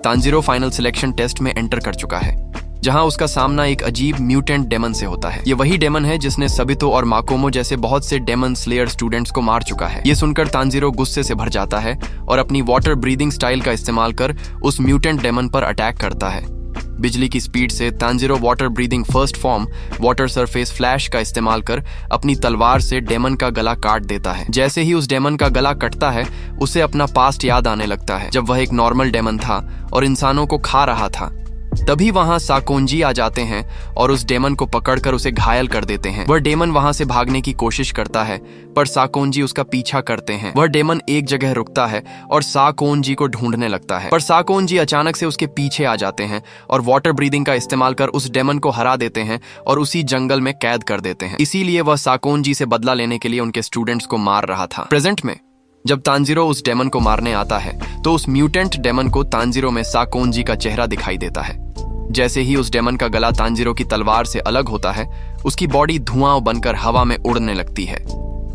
Tanjiro final selection test में enter कर चुका है, जहां उसका सामना एक अजीब म्यूटेंट डेमन से होता है। ये वही डेमन है जिसने सबितो और माकोमो जैसे बहुत से डेमन स्लेयर स्टूडेंट्स को मार चुका है। ये सुनकर तांजीरो गुस्से से भर जाता है और अपनी वाटर ब्रीदिंग स्टाइल का इस्तेमाल कर उस म्यूटेंट डेमन पर अटैक करता है। बिजली की स्पीड से Tanjiro water breathing first form water surface flash का इस्तेमाल कर अपनी तलवार से डेमन का गला काट देता है। जैसे ही उस डेमन का गला कटता है, उसे अपना पास्ट याद आने लगता है, जब वह एक नॉर्मल डेमन था और इंसानों को खा रहा था। तभी वहां साकोंजी आ जाते हैं और उस डेमन को पकड़कर उसे घायल कर देते हैं। वह डेमन वहां से भागने की कोशिश करता है, पर साकोंजी उसका पीछा करते हैं। वह डेमन एक जगह रुकता है और साकोंजी को ढूंढने लगता है, पर साकोंजी अचानक से उसके पीछे आ जाते हैं और वाटर ब्रीदिंग का इस्तेमाल कर उस डेमन को हरा देते हैं और उसी जंगल में कैद कर देते हैं। इसीलिए वह साकोंजी से बदला लेने के लिए उनके स्टूडेंट्स को मार रहा था। प्रेजेंट में जब तांजीरो उस डेमन को मारने आता है, तो उस म्यूटेंट डेमन को तांजीरो में साकोंजी का चेहरा दिखाई देता है। जैसे ही उस डेमन का गला तांजीरो की तलवार से अलग होता है, उसकी बॉडी धुआं बनकर हवा में उड़ने लगती है।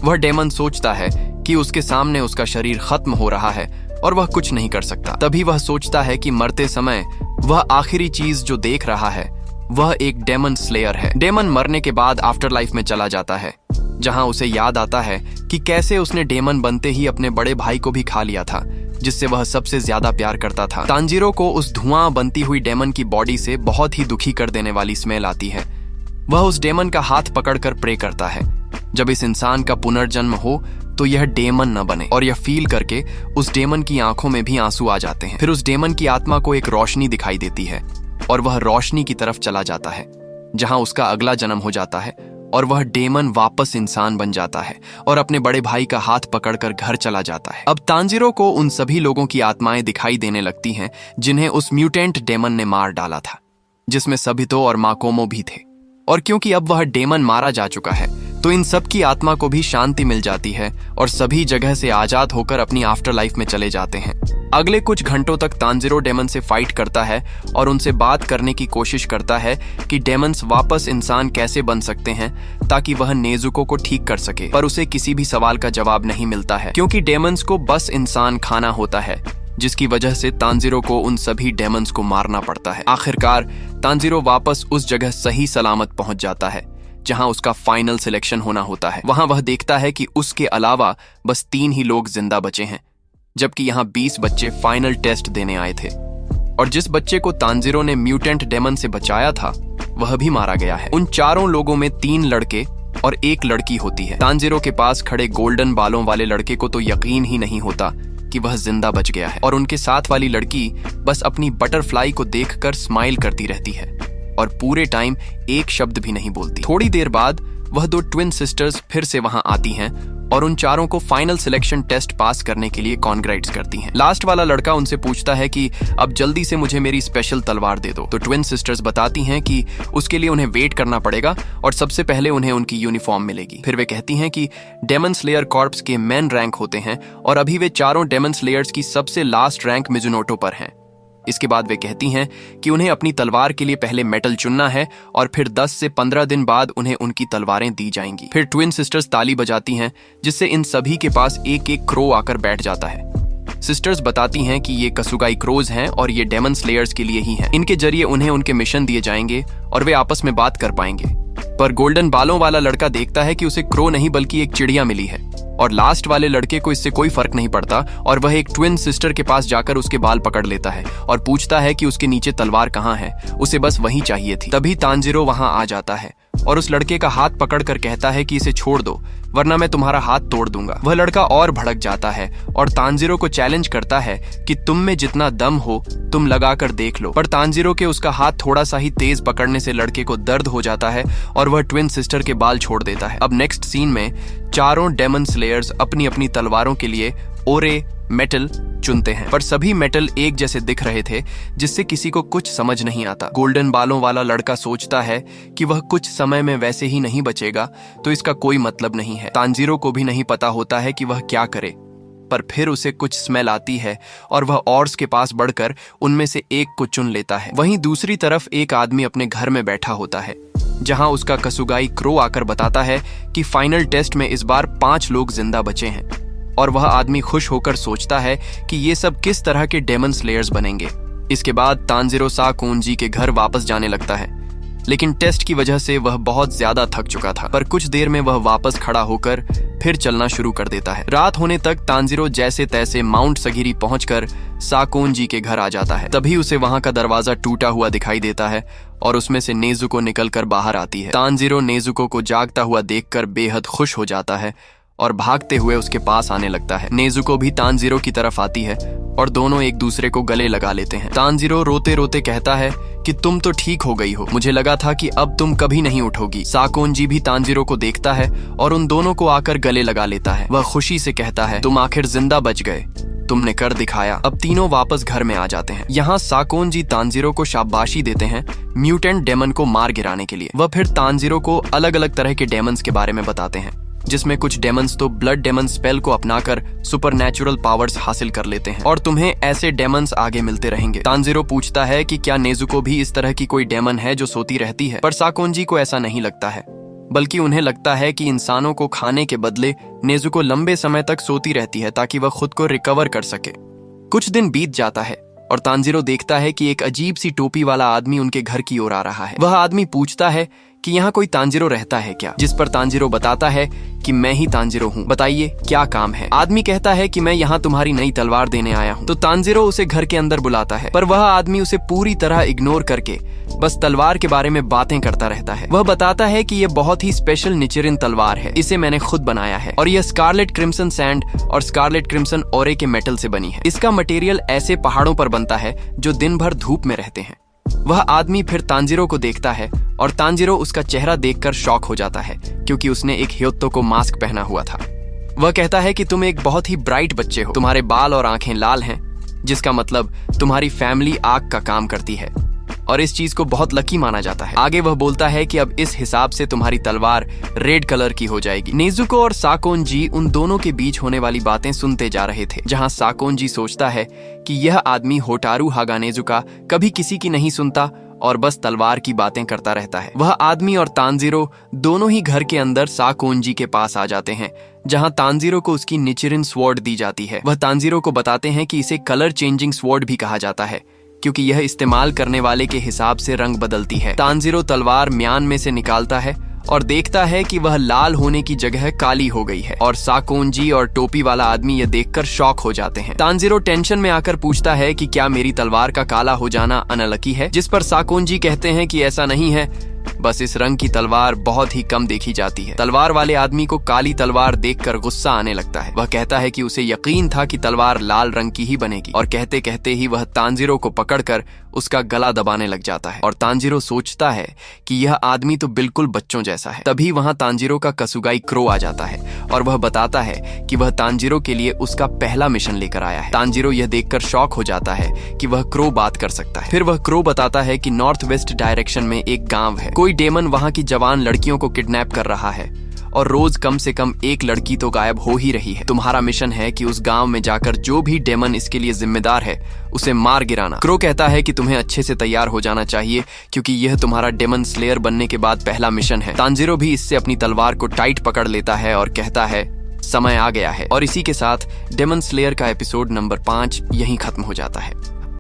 वह डेमन सोचता है कि उसके सामने उसका शरीर खत्म हो रहा है और वह कुछ नहीं कर सकता। तभी वह सोचता है कि मरते समय वह आखिरी चीज जो देख रहा है वह एक डेमन स्लेयर है। डेमन मरने के बाद आफ्टर लाइफ में चला जाता है, जहां उसे याद आता है कि कैसे उसने डेमन बनते ही अपने बड़े भाई को भी खा लिया था, जिससे वह सबसे ज्यादा प्यार करता था। तांजीरो को उस धुआं बनती हुई डेमन की बॉडी से बहुत ही दुखी कर देने वाली स्मेल आती है। वह उस डेमन का हाथ पकड़कर प्रे करता है, जब इस इंसान का पुनर्जन्म हो तो यह डेमन न बने, और यह फील करके उस डेमन की आंखों में भी आंसू आ जाते हैं। फिर उस डेमन की आत्मा को एक रोशनी दिखाई देती है और वह रोशनी की तरफ चला जाता है, जहां उसका अगला जन्म हो जाता है और वह डेमन वापस इंसान बन जाता है और अपने बड़े भाई का हाथ पकड़कर घर चला जाता है। अब तांजीरो को उन सभी लोगों की आत्माएं दिखाई देने लगती हैं जिन्हें उस म्यूटेंट डेमन ने मार डाला था, जिसमें सबितो और माकोमो भी थे। और क्योंकि अब वह डेमन मारा जा चुका है, तो इन सब की आत्मा को भी शांति मिल जाती है और सभी जगह से आजाद होकर अपनी आफ्टर लाइफ में चले जाते हैं। अगले कुछ घंटों तक तांजीरो डेमन से फाइट करता है और उनसे बात करने की कोशिश करता है कि डेमन्स वापस इंसान कैसे बन सकते हैं ताकि वह नेजुको को ठीक कर सके, पर उसे किसी भी सवाल का जवाब नहीं मिलता है, क्योंकि डेमन्स को बस इंसान खाना होता है, जिसकी वजह से तांजीरो को उन सभी डेमन्स को मारना पड़ता है। आखिरकार तांजीरो वापस उस जगह सही सलामत पहुंच जाता है जहां उसका फाइनल सिलेक्शन होना होता है। वहां वह देखता है कि उसके अलावा बस 3 ही लोग जिंदा बचे हैं, जबकि यहाँ 20 बच्चे फाइनल टेस्ट देने आए थे, और जिस बच्चे को तांजीरो ने म्यूटेंट डेमन से बचाया था वह भी मारा गया है। उन चारों लोगों में 3 लड़के और 1 लड़की होती है। तांजीरो के पास खड़े गोल्डन बालों वाले लड़के को तो यकीन ही नहीं होता कि वह जिंदा बच गया है, और उनके साथ वाली लड़की बस अपनी बटरफ्लाई को देखकर स्माइल करती रहती है और पूरे टाइम एक शब्द भी नहीं बोलती। थोड़ी देर बाद वह 2 ट्विन सिस्टर्स फिर से वहां आती हैं और उन चारों को फाइनल सिलेक्शन टेस्ट पास करने के लिए कॉन्ग्रेट्स करती हैं। लास्ट वाला लड़का उनसे पूछता है कि अब जल्दी से मुझे मेरी स्पेशल तलवार दे दो, तो ट्विन सिस्टर्स बताती हैं कि उसके लिए उन्हें वेट करना पड़ेगा और सबसे पहले उन्हें उनकी यूनिफॉर्म मिलेगी। फिर वे कहती हैं कि डेमन स्लेयर कॉर्प्स के मेन रैंक होते हैं और अभी वे चारों डेमन स्लेयर्स की सबसे लास्ट रैंक मिजुनोटो पर हैं। इसके बाद वे कहती हैं कि उन्हें अपनी तलवार के लिए पहले मेटल चुनना है और फिर 10 से 15 दिन बाद उन्हें उनकी तलवारें दी जाएंगी। फिर ट्विन सिस्टर्स ताली बजाती हैं, जिससे इन सभी के पास एक एक क्रो आकर बैठ जाता है। सिस्टर्स बताती हैं कि ये कसुगाई क्रोज हैं और ये डेमन स्लेयर्स के लिए ही हैं। इनके जरिए उन्हें उनके मिशन दिए जाएंगे और वे आपस में बात कर पाएंगे। पर गोल्डन बालों वाला लड़का देखता है कि उसे क्रो नहीं बल्कि एक चिड़िया मिली है, और लास्ट वाले लड़के को इससे कोई फर्क नहीं पड़ता और वह एक ट्विन सिस्टर के पास जाकर उसके बाल पकड़ लेता है और पूछता है कि उसके नीचे तलवार कहाँ है, उसे बस वही चाहिए थी। तभी तांजीरो वहां आ जाता है और उस लड़के का हाथ पकड़कर कहता है कि इसे छोड़ दो वरना मैं तुम्हारा हाथ तोड़ दूंगा। वह लड़का और भड़क जाता है और तांजीरो को चैलेंज करता है कि तुम में जितना दम हो तुम लगा कर देख लो, पर तांजीरो के उसका हाथ थोड़ा सा ही तेज पकड़ने से लड़के को दर्द हो जाता है और वह ट्विन सिस्टर के बाल छोड़ देता है। अब नेक्स्ट सीन में चारों डेमन स्लेयर्स अपनी अपनी तलवारों के लिए ओरे मेटल चुनते हैं, पर सभी मेटल एक जैसे दिख रहे थे, जिससे किसी को कुछ समझ नहीं आता। गोल्डन बालों वाला लड़का सोचता है कि वह कुछ समय में वैसे ही नहीं बचेगा, तो इसका कोई मतलब नहीं है। तांजीरो को भी नहीं पता होता है कि वह क्या करे, पर फिर उसे कुछ स्मेल आती है और वह ऑर्स के पास बढ़कर उनमें से एक को चुन लेता है। वहीं दूसरी तरफ एक आदमी अपने घर में बैठा होता है, जहां उसका कसुगाई क्रो आकर बताता है कि फाइनल टेस्ट में इस बार 5 लोग जिंदा बचे हैं, और वह आदमी खुश होकर सोचता है कि ये सब किस तरह के डेमन स्लेयर्स बनेंगे। इसके बाद तानजीरो साकोनजी के घर वापस जाने लगता है, लेकिन टेस्ट की वजह से वह बहुत ज्यादा थक चुका था। पर कुछ देर में वह वापस खड़ा होकर फिर चलना शुरू कर देता है। रात होने तक तानजीरो जैसे तैसे माउंट सगिरी पहुंचकर साकोनजी के घर आ जाता है। तभी उसे वहां का दरवाजा टूटा हुआ दिखाई देता है और उसमें से नेजुको निकलकर बाहर आती है। तानजीरो नेजुको को जागता हुआ देखकर बेहद खुश हो जाता है और भागते हुए उसके पास आने लगता है। नेजुको भी तानजीरो की तरफ आती है और दोनों एक दूसरे को गले लगा लेते हैं। तानजीरो रोते रोते कहता है कि तुम तो ठीक हो गई हो, मुझे लगा था कि अब तुम कभी नहीं उठोगी। साकोनजी भी तानजीरो को देखता है और उन दोनों को आकर गले लगा लेता है। वह खुशी से कहता है, तुम आखिर जिंदा बच गए, तुमने कर दिखाया। अब तीनों वापस घर में आ जाते हैं। यहाँ साकोनजी तानजीरो को शाबाशी देते हैं म्यूटेंट डेमन को मार गिराने के लिए। वह फिर तानजीरो को अलग अलग तरह के डेमन्स के बारे में बताते हैं, जिसमें कुछ डेमन्स तो ब्लड डेमन स्पेल को अपनाकर सुपरनैचुरल पावर्स हासिल कर लेते हैं और तुम्हें ऐसे डेमन्स आगे मिलते रहेंगे। तानजीरो पूछता है कि क्या नेजुको भी इस तरह की कोई डेमन है जो सोती रहती है, पर साकोनजी को ऐसा नहीं लगता है, बल्कि उन्हें लगता है कि इंसानों को खाने के बदले नेजुको लंबे समय तक सोती रहती है ताकि वह खुद को रिकवर कर सके। कुछ दिन बीत जाता है और तानजीरो देखता है कि एक अजीब सी टोपी वाला आदमी उनके घर की ओर आ रहा है। वह आदमी पूछता है कि यहाँ कोई तानजीरो रहता है क्या, जिस पर तानजीरो बताता है कि मैं ही तानजीरो हूँ, बताइए क्या काम है। आदमी कहता है कि मैं यहाँ तुम्हारी नई तलवार देने आया हूँ। तो तानजीरो उसे घर के अंदर बुलाता है, पर वह आदमी उसे पूरी तरह इग्नोर करके बस तलवार के बारे में बातें करता रहता है। वह बताता है कि यह बहुत ही स्पेशल निचिरिन तलवार है, इसे मैंने खुद बनाया है और यह स्कारलेट क्रिम्सन सैंड और स्कारलेट क्रिम्सन ओरे के मेटल से बनी है। इसका मटेरियल ऐसे पहाड़ों पर बनता है जो दिन भर धूप में रहते हैं। वह आदमी फिर तानजीरो को देखता है और तानजीरो उसका चेहरा देखकर शॉक हो जाता है, क्योंकि उसने एक ह्योत्तो को मास्क पहना हुआ था। वह कहता है कि तुम एक बहुत ही ब्राइट बच्चे हो, तुम्हारे बाल और आंखें लाल हैं, जिसका मतलब तुम्हारी फैमिली आग का काम करती है और इस चीज को बहुत लकी माना जाता है। आगे वह बोलता है कि अब इस हिसाब से तुम्हारी तलवार रेड कलर की हो जाएगी। नेजुको और साकोनजी उन दोनों के बीच होने वाली बातें सुनते जा रहे थे, जहां साकोनजी सोचता है कि यह आदमी होटारू हागानेजुका कभी किसी की नहीं सुनता और बस तलवार की बातें करता रहता है। वह आदमी और तानजीरो दोनों ही घर के अंदर साकोनजी के पास आ जाते हैं, जहां तानजीरो को उसकी निचिरिन स्वॉर्ड दी जाती है। वह तानजीरो को बताते हैं कि इसे कलर चेंजिंग स्वॉर्ड भी कहा जाता है, क्योंकि यह इस्तेमाल करने वाले के हिसाब से रंग बदलती है। तानजीरो तलवार म्यान में से निकालता है और देखता है कि वह लाल होने की जगह काली हो गई है और साकोनजी और टोपी वाला आदमी यह देखकर शॉक हो जाते हैं। तानजीरो टेंशन में आकर पूछता है कि क्या मेरी तलवार का काला हो जाना अनलकी है, जिस पर साकोनजी कहते हैं कि ऐसा नहीं है, बस इस रंग की तलवार बहुत ही कम देखी जाती है। तलवार वाले आदमी को काली तलवार देखकर गुस्सा आने लगता है। वह कहता है कि उसे यकीन था कि तलवार लाल रंग की ही बनेगी और कहते कहते ही वह तानजीरो को पकड़कर उसका गला दबाने लग जाता है और तानजीरो सोचता है कि यह आदमी तो बिल्कुल बच्चों जैसा है। तभी वहां तानजीरो का कसुगाई क्रो आ जाता है और वह बताता है कि वह तानजीरो के लिए उसका पहला मिशन लेकर आया है। तानजीरो यह देखकर शॉक हो जाता है कि वह क्रो बात कर सकता है। फिर वह क्रो बताता है कि नॉर्थ वेस्ट डायरेक्शन में एक गांव है, कोई डेमन वहां की जवान लड़कियों को किडनैप कर रहा है और रोज कम से कम एक लड़की तो गायब हो ही रही है। तुम्हारा मिशन है कि उस गांव में जाकर जो भी डेमन इसके लिए जिम्मेदार है उसे मार गिराना। क्रो कहता है कि तुम्हें अच्छे से तैयार हो जाना चाहिए, क्योंकि यह तुम्हारा डेमन स्लेयर बनने के बाद पहला मिशन है। तानजीरो भी इससे अपनी तलवार को टाइट पकड़ लेता है और कहता है समय आ गया है। और इसी के साथ डेमन स्लेयर का एपिसोड नंबर 5 यहीं खत्म हो जाता है।